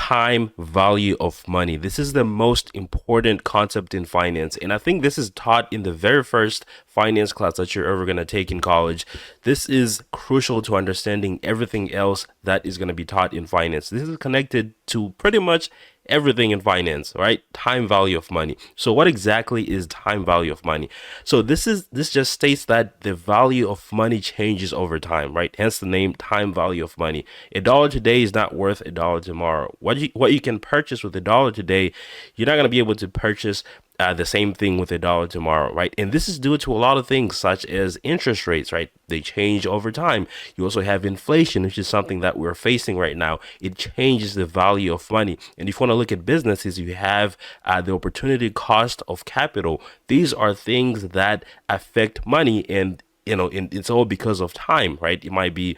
time value of money. This is the most important concept in finance. And I think this is taught in the very first finance class that you're ever going to take in college. This is crucial to understanding everything else that is going to be taught in finance. This is connected to pretty much everything in finance, right? Time value of money. So what exactly is time value of money? So this just states that the value of money changes over time, right? Hence the name time value of money. A dollar today is not worth a dollar tomorrow. What you can purchase with a dollar today, you're not going to be able to purchase the same thing with a dollar tomorrow, right? And this is due to a lot of things such as interest rates, right? They change over time. You also have inflation, which is something that we're facing right now. It changes the value of money. And if you want to look at businesses, you have the opportunity cost of capital. These are things that affect money, and it's all because of time, right? It might be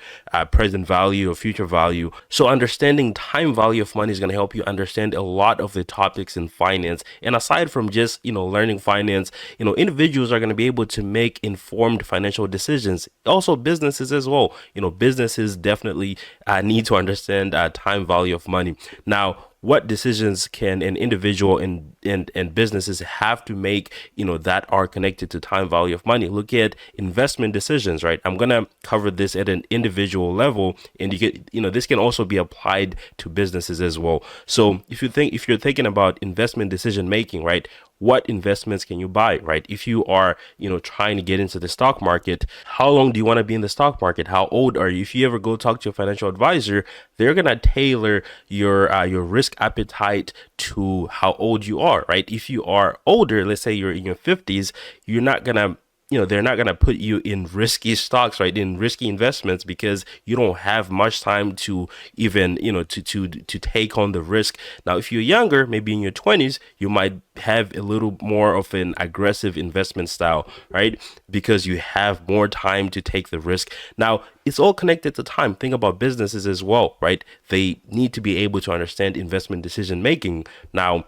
present value or future value. So understanding time value of money is going to help you understand a lot of the topics in finance. And aside from just, learning finance, individuals are going to be able to make informed financial decisions. Also businesses as well. Businesses definitely need to understand time value of money. Now, what decisions can an individual and businesses have to make, that are connected to time value of money? Look at investment decisions, right? I'm going to cover this at an individual level, and this can also be applied to businesses as well. So if you're thinking about investment decision making, right? What investments can you buy, right? If you are, trying to get into the stock market, how long do you want to be in the stock market? How old are you? If you ever go talk to a financial advisor, they're going to tailor your risk appetite to how old you are, right? If you are older, let's say you're in your 50s, you're not going to they're not going to put you in risky stocks, right? In risky investments, because you don't have much time to even, to take on the risk. Now, if you're younger, maybe in your 20s, you might have a little more of an aggressive investment style, right? Because you have more time to take the risk. Now, it's all connected to time. Think about businesses as well, right? They need to be able to understand investment decision making. Now,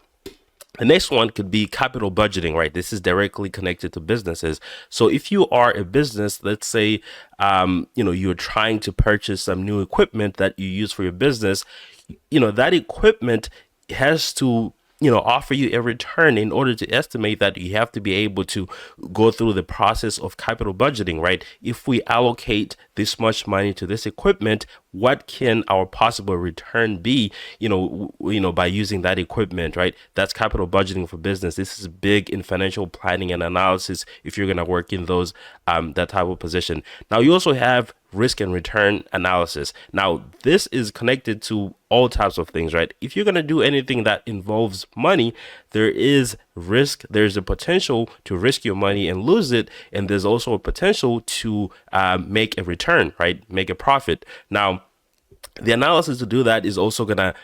the next one could be capital budgeting, right? This is directly connected to businesses. So if you are a business, let's say, you're trying to purchase some new equipment that you use for your business, that equipment has to offer you a return. In order to estimate that, you have to be able to go through the process of capital budgeting, right? If we allocate this much money to this equipment, what can our possible return be, by using that equipment, right? That's capital budgeting for business. This is big in financial planning and analysis if you're going to work in those, that type of position. Now, you also have risk and return analysis. Now, this is connected to all types of things, right? If you're going to do anything that involves money, there is risk. There's a potential to risk your money and lose it. And there's also a potential to make a return, right? Make a profit. Now, the analysis to do that is also gonna,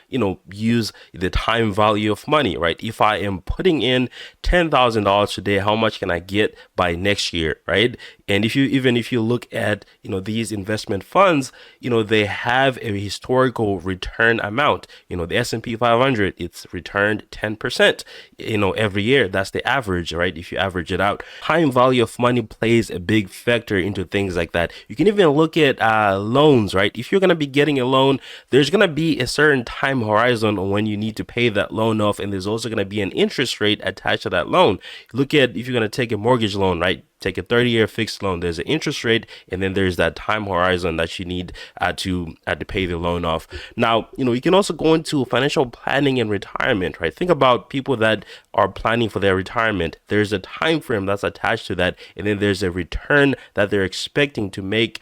use the time value of money, right? If I am putting in $10,000 today, how much can I get by next year, right? And if you look at, these investment funds, they have a historical return amount. The S&P 500, it's returned 10%, every year. That's the average, right? If you average it out, time value of money plays a big factor into things like that. You can even look at loans, right? If you're going to be getting a loan, there's going to be a certain time horizon on when you need to pay that loan off. And there's also going to be an interest rate attached to that loan. Look at if you're going to take a mortgage loan, right? Take a 30-year fixed loan. There's an interest rate, and then there's that time horizon that you need to pay the loan off. Now, you can also go into financial planning and retirement, right? Think about people that are planning for their retirement. There's a time frame that's attached to that, and then there's a return that they're expecting to make,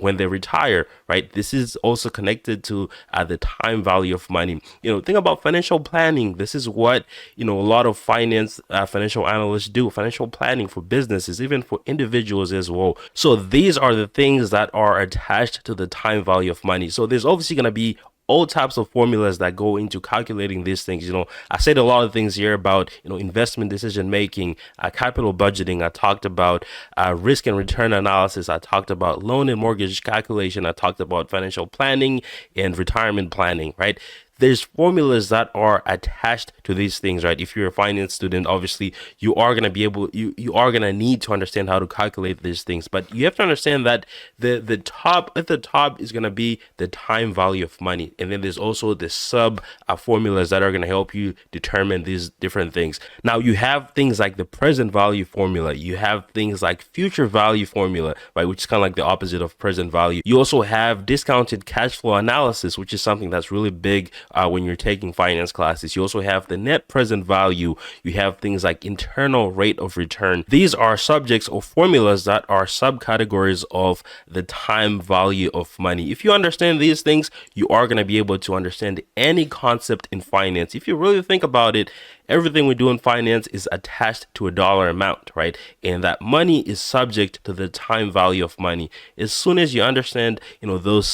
when they retire, right? This is also connected to the time value of money. Think about financial planning. This is what, a lot of financial analysts do, financial planning for businesses, even for individuals as well. So these are the things that are attached to the time value of money. So there's obviously going to be all types of formulas that go into calculating these things. I said a lot of things here about, investment decision making, capital budgeting. I talked about risk and return analysis. I talked about loan and mortgage calculation. I talked about financial planning and retirement planning, right? there's formulas that are attached to these things, right? If you're a finance student, obviously you are going to be able, you are going to need to understand how to calculate these things, but you have to understand that the top at the top is going to be the time value of money, and then there's also the sub formulas that are going to help you determine these different things. Now you have things like the present value formula, you have things like future value formula, right, which is kind of like the opposite of present value. You also have discounted cash flow analysis, which is something that's really big when you're taking finance classes. You also have the net present value. You have things like internal rate of return. These are subjects or formulas that are subcategories of the time value of money. If you understand these things, you are going to be able to understand any concept in finance. If you really think about it, everything we do in finance is attached to a dollar amount, right? And that money is subject to the time value of money. As soon as you understand, those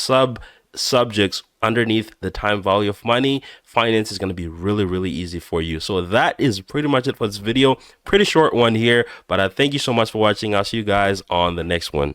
subjects underneath the time value of money, finance is going to be really, really easy for you. So that is pretty much it for this video. Pretty short one here, but I thank you so much for watching. I'll see you guys on the next one.